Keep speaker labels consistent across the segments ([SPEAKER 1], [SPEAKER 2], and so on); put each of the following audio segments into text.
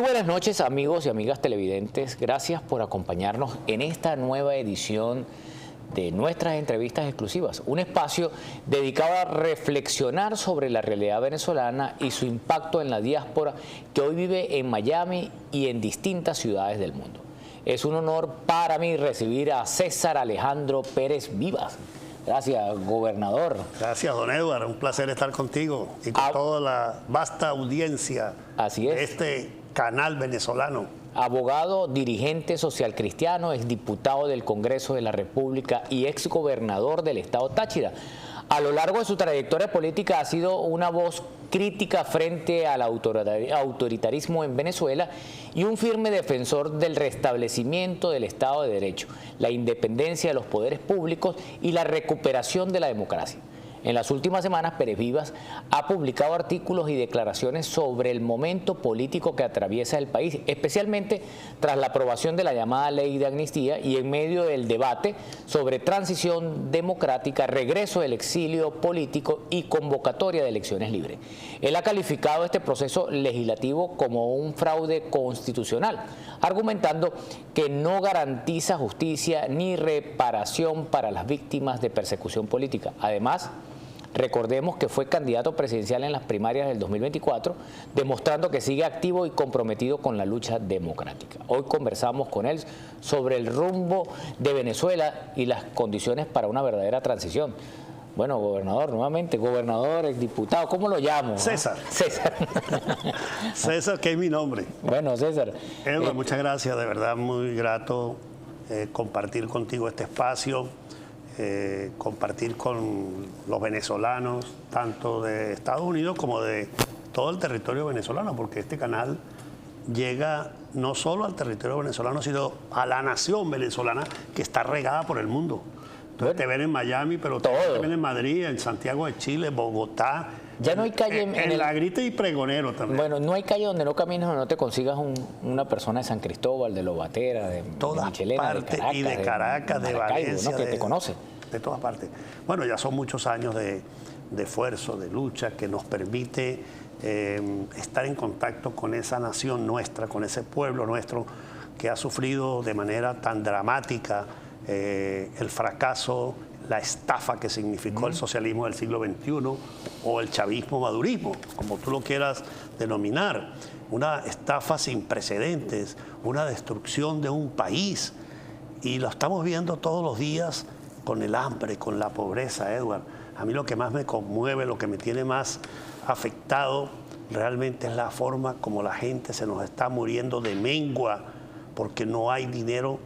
[SPEAKER 1] buenas noches, amigos y amigas televidentes. Gracias por acompañarnos en esta nueva edición de nuestras entrevistas exclusivas, un espacio dedicado a reflexionar sobre la realidad venezolana y su impacto en la diáspora que hoy vive en Miami y en distintas ciudades del mundo. Es un honor para mí recibir a César Alejandro Pérez Vivas. Gracias, gobernador.
[SPEAKER 2] Gracias, don Edward. Un placer estar contigo y con toda la vasta audiencia de este canal venezolano.
[SPEAKER 1] Abogado, dirigente social cristiano, exdiputado del Congreso de la República y exgobernador del estado Táchira. A lo largo de su trayectoria política ha sido una voz crítica frente al autoritarismo en Venezuela y un firme defensor del restablecimiento del Estado de Derecho, la independencia de los poderes públicos y la recuperación de la democracia. En las últimas semanas, Pérez Vivas ha publicado artículos y declaraciones sobre el momento político que atraviesa el país, especialmente tras la aprobación de la llamada ley de amnistía y en medio del debate sobre transición democrática, regreso del exilio político y convocatoria de elecciones libres. Él ha calificado este proceso legislativo como un fraude constitucional, argumentando que no garantiza justicia ni reparación para las víctimas de persecución política. Además, recordemos que fue candidato presidencial en las primarias del 2024, demostrando que sigue activo y comprometido con la lucha democrática. Hoy conversamos con él sobre el rumbo de Venezuela y las condiciones para una verdadera transición. Bueno, gobernador, nuevamente, gobernador, exdiputado, ¿cómo lo llamo?
[SPEAKER 2] César.
[SPEAKER 1] César.
[SPEAKER 2] César, que es mi nombre.
[SPEAKER 1] Bueno, César.
[SPEAKER 2] Muchas gracias, de verdad muy grato compartir contigo este espacio. Compartir con los venezolanos, tanto de Estados Unidos como de todo el territorio venezolano, porque este canal llega no solo al territorio venezolano, sino a la nación venezolana que está regada por el mundo. Entonces te ven en Miami, pero te ven en Madrid, en Santiago de Chile, Bogotá.
[SPEAKER 1] Ya no hay calle
[SPEAKER 2] en La Grita y Pregonero también.
[SPEAKER 1] Bueno, no hay calle donde no camines o no te consigas una persona de San Cristóbal, de Lobatera, de Michelena,
[SPEAKER 2] de Caracas, de Valencia,
[SPEAKER 1] ¿no? Que te conoce.
[SPEAKER 2] De todas partes. Bueno, ya son muchos años de esfuerzo, de lucha, que nos permite estar en contacto con esa nación nuestra, con ese pueblo nuestro que ha sufrido de manera tan dramática el fracaso, la estafa que significó el socialismo del siglo XXI o el chavismo-madurismo, como tú lo quieras denominar. Una estafa sin precedentes, una destrucción de un país. Y lo estamos viendo todos los días con el hambre, con la pobreza, Edward. A mí lo que más me conmueve, lo que me tiene más afectado, realmente es la forma como la gente se nos está muriendo de mengua, porque no hay dinero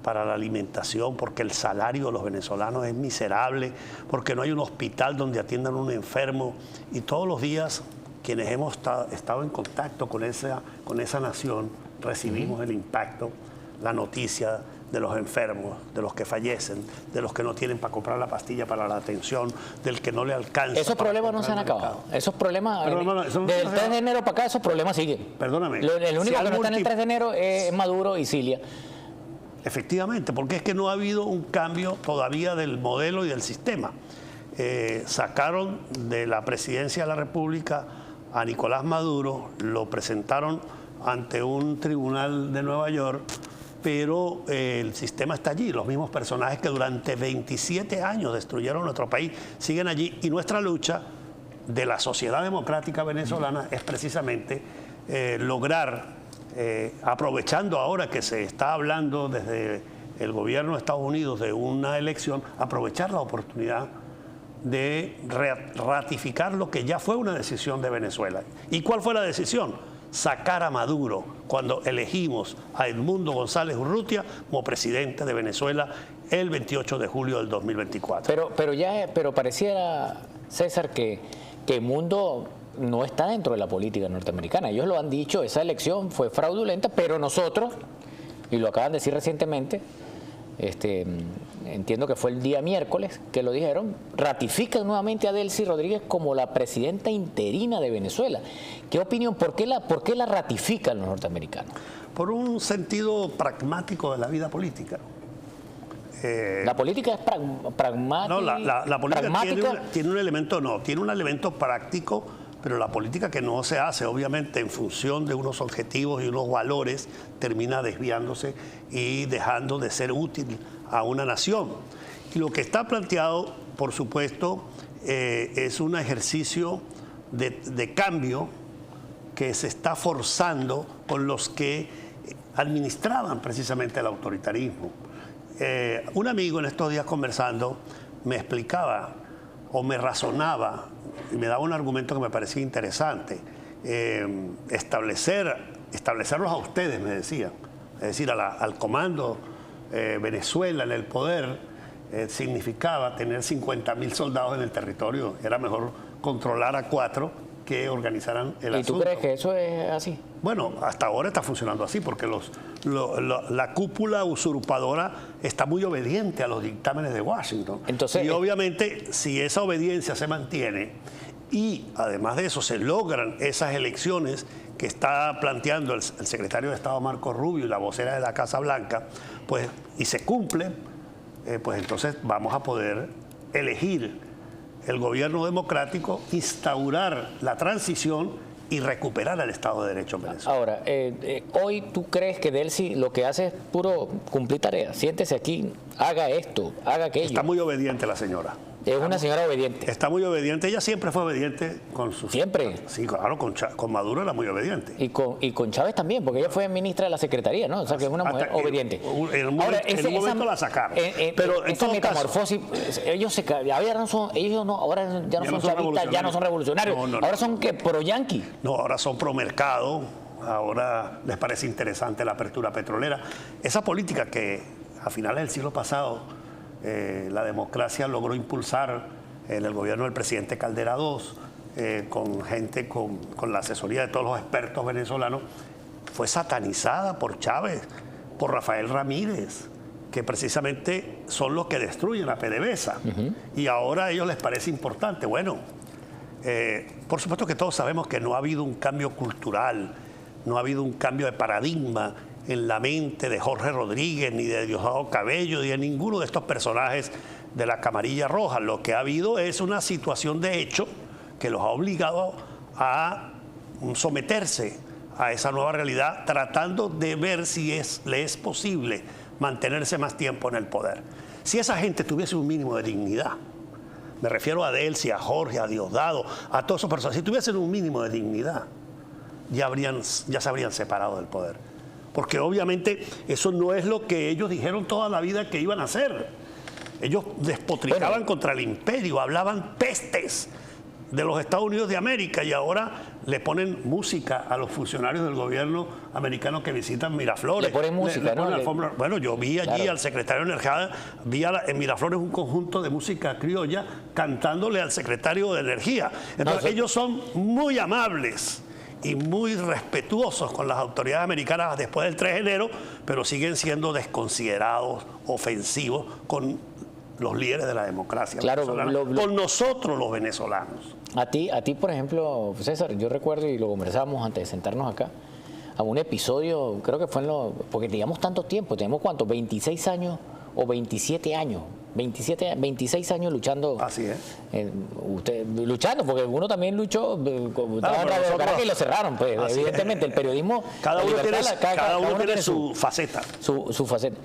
[SPEAKER 2] para la alimentación, porque el salario de los venezolanos es miserable, porque no hay un hospital donde atiendan a un enfermo. Y todos los días, quienes hemos estado en contacto con esa nación, recibimos el impacto, la noticia de los enfermos, de los que fallecen, de los que no tienen para comprar la pastilla para la atención, del que no le alcanza.
[SPEAKER 1] Esos problemas no se han acabado. Esos problemas, del 3 de enero para acá, esos problemas siguen.
[SPEAKER 2] Perdóname.
[SPEAKER 1] El único que no está en el 3 de enero es Maduro y Cilia.
[SPEAKER 2] Efectivamente, porque es que no ha habido un cambio todavía del modelo y del sistema. Sacaron de la presidencia de la República a Nicolás Maduro, lo presentaron ante un tribunal de Nueva York, pero el sistema está allí. Los mismos personajes que durante 27 años destruyeron nuestro país siguen allí, y nuestra lucha de la sociedad democrática venezolana es precisamente lograr, aprovechando ahora que se está hablando desde el gobierno de Estados Unidos de una elección, aprovechar la oportunidad de ratificar lo que ya fue una decisión de Venezuela. ¿Y cuál fue la decisión? Sacar a Maduro cuando elegimos a Edmundo González Urrutia como presidente de Venezuela el 28 de julio del 2024.
[SPEAKER 1] Pero pareciera, César, que el mundo no está dentro de la política norteamericana. Ellos lo han dicho, esa elección fue fraudulenta, pero nosotros, y lo acaban de decir recientemente, entiendo que fue el día miércoles que lo dijeron, ratifican nuevamente a Delcy Rodríguez como la presidenta interina de Venezuela. ¿Qué opinión? ¿Por qué la ratifican los norteamericanos?
[SPEAKER 2] Por un sentido pragmático de la vida política.
[SPEAKER 1] La política es pragmática.
[SPEAKER 2] No, la política tiene un elemento práctico pero la política que no se hace, obviamente, en función de unos objetivos y unos valores, termina desviándose y dejando de ser útil a una nación. Y lo que está planteado, por supuesto, es un ejercicio de cambio que se está forzando con los que administraban precisamente el autoritarismo. Un amigo en estos días conversando me explicaba o me razonaba y me daba un argumento que me parecía interesante. Establecerlos a ustedes, me decía, es decir, al comando Venezuela en el poder, significaba tener 50.000 soldados en el territorio. Era mejor controlar a 4 que organizaran el asunto.
[SPEAKER 1] ¿Y tú crees que eso es así?
[SPEAKER 2] Bueno, hasta ahora está funcionando así, porque la cúpula usurpadora está muy obediente a los dictámenes de Washington.
[SPEAKER 1] Entonces,
[SPEAKER 2] y obviamente, si esa obediencia se mantiene y además de eso se logran esas elecciones que está planteando el secretario de Estado Marco Rubio y la vocera de la Casa Blanca, pues, y se cumplen, pues entonces vamos a poder elegir el gobierno democrático, instaurar la transición y recuperar el Estado de Derecho en Venezuela.
[SPEAKER 1] Ahora, hoy tú crees que Delcy lo que hace es puro cumplir tareas. Siéntese aquí, haga esto, haga aquello.
[SPEAKER 2] Está muy obediente la señora.
[SPEAKER 1] Es una señora obediente.
[SPEAKER 2] Está muy obediente. Ella siempre fue obediente con sus...
[SPEAKER 1] ¿Siempre?
[SPEAKER 2] Sí, claro, con Maduro era muy obediente.
[SPEAKER 1] Y con Chávez también, porque ella fue ministra de la Secretaría, ¿no? O sea, que es una mujer obediente.
[SPEAKER 2] En un momento la sacaron.
[SPEAKER 1] Pero esa metamorfosis, ellos ahora ya no son chavistas, ya no son revolucionarios. Ahora son que pro-yanqui.
[SPEAKER 2] No, ahora son pro-mercado. Ahora les parece interesante la apertura petrolera. Esa política que a finales del siglo pasado la democracia logró impulsar en el gobierno del presidente Caldera II, con gente, con la asesoría de todos los expertos venezolanos, fue satanizada por Chávez, por Rafael Ramírez, que precisamente son los que destruyen a PDVSA. Y ahora a ellos les parece importante. Bueno, por supuesto que todos sabemos que no ha habido un cambio cultural, no ha habido un cambio de paradigma en la mente de Jorge Rodríguez, ni de Diosdado Cabello, ni de ninguno de estos personajes de la Camarilla Roja. Lo que ha habido es una situación de hecho que los ha obligado a someterse a esa nueva realidad, tratando de ver si le es posible mantenerse más tiempo en el poder. Si esa gente tuviese un mínimo de dignidad, me refiero a Delcy, a Jorge, a Diosdado, a todos esos personajes, si tuviesen un mínimo de dignidad, ya se habrían separado del poder. Porque obviamente eso no es lo que ellos dijeron toda la vida que iban a hacer. Ellos despotricaban contra el imperio, hablaban pestes de los Estados Unidos de América y ahora le ponen música a los funcionarios del gobierno americano que visitan Miraflores.
[SPEAKER 1] Le ponen música, ¿no?
[SPEAKER 2] Bueno, yo vi allí al secretario de Energía, en Miraflores un conjunto de música criolla cantándole al secretario de Energía. Entonces ellos son muy amables y muy respetuosos con las autoridades americanas después del 3 de enero, pero siguen siendo desconsiderados, ofensivos con los líderes de la democracia con nosotros los venezolanos.
[SPEAKER 1] A ti, por ejemplo, César, yo recuerdo, y lo conversamos antes de sentarnos acá, a un episodio, creo que fue porque teníamos tanto tiempo, tenemos ¿cuánto? 26 años o 27 años. 26 años luchando.
[SPEAKER 2] Así es.
[SPEAKER 1] Luchando, porque uno también luchó, estaba en Radio Caracas y lo cerraron, pues. Así evidentemente, el periodismo.
[SPEAKER 2] Cada uno tiene su faceta.
[SPEAKER 1] Su faceta.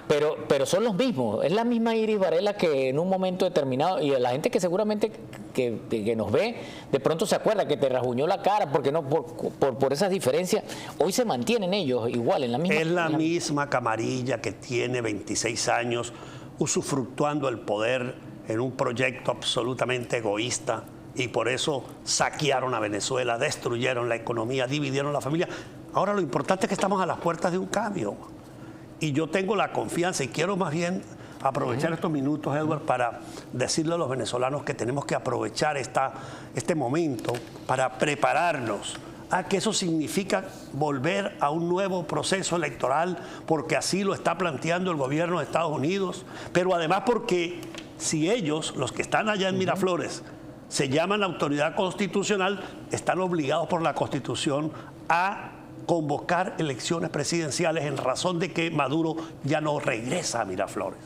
[SPEAKER 1] Pero son los mismos, es la misma Iris Varela que en un momento determinado, y la gente que seguramente que nos ve, de pronto se acuerda que te rasguñó la cara porque no por esas diferencias, hoy se mantienen ellos igual, en la misma.
[SPEAKER 2] Es la misma Camarilla que tiene 26 años usufructuando el poder en un proyecto absolutamente egoísta, y por eso saquearon a Venezuela, destruyeron la economía, dividieron la familia. Ahora lo importante es que estamos a las puertas de un cambio. Y yo tengo la confianza y quiero más bien aprovechar estos minutos, Edward, para decirle a los venezolanos que tenemos que aprovechar este momento para prepararnos a que eso significa volver a un nuevo proceso electoral, porque así lo está planteando el gobierno de Estados Unidos, pero además porque si ellos, los que están allá en Miraflores, se llaman autoridad constitucional, están obligados por la Constitución a convocar elecciones presidenciales en razón de que Maduro ya no regresa a Miraflores.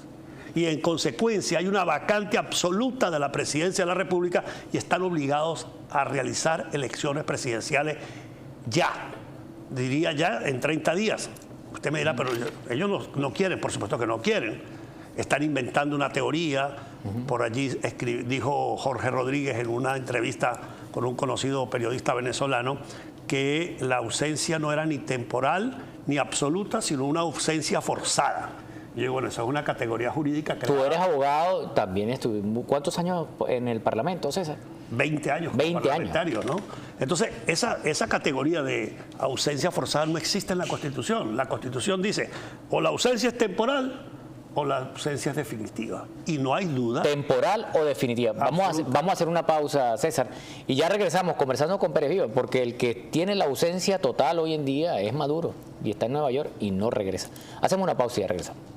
[SPEAKER 2] y en consecuencia hay una vacante absoluta de la presidencia de la República y están obligados a realizar elecciones presidenciales ya, diría ya en 30 días. Usted me dirá, pero ellos no quieren, por supuesto que no quieren. Están inventando una teoría. Por allí dijo Jorge Rodríguez en una entrevista con un conocido periodista venezolano que la ausencia no era ni temporal ni absoluta, sino una ausencia forzada. Y yo, bueno, esa es una categoría jurídica.
[SPEAKER 1] Tú eres abogado, también estuviste. ¿Cuántos años en el Parlamento, César?
[SPEAKER 2] 20 años.
[SPEAKER 1] 20 años.
[SPEAKER 2] ¿No? Entonces, esa categoría de ausencia forzada no existe en la Constitución. La Constitución dice, o la ausencia es temporal o la ausencia es definitiva. Y no hay duda.
[SPEAKER 1] Temporal o definitiva. Vamos a hacer una pausa, César. Y ya regresamos conversando con Pérez Viva, porque el que tiene la ausencia total hoy en día es Maduro. Y está en Nueva York y no regresa. Hacemos una pausa y ya regresamos.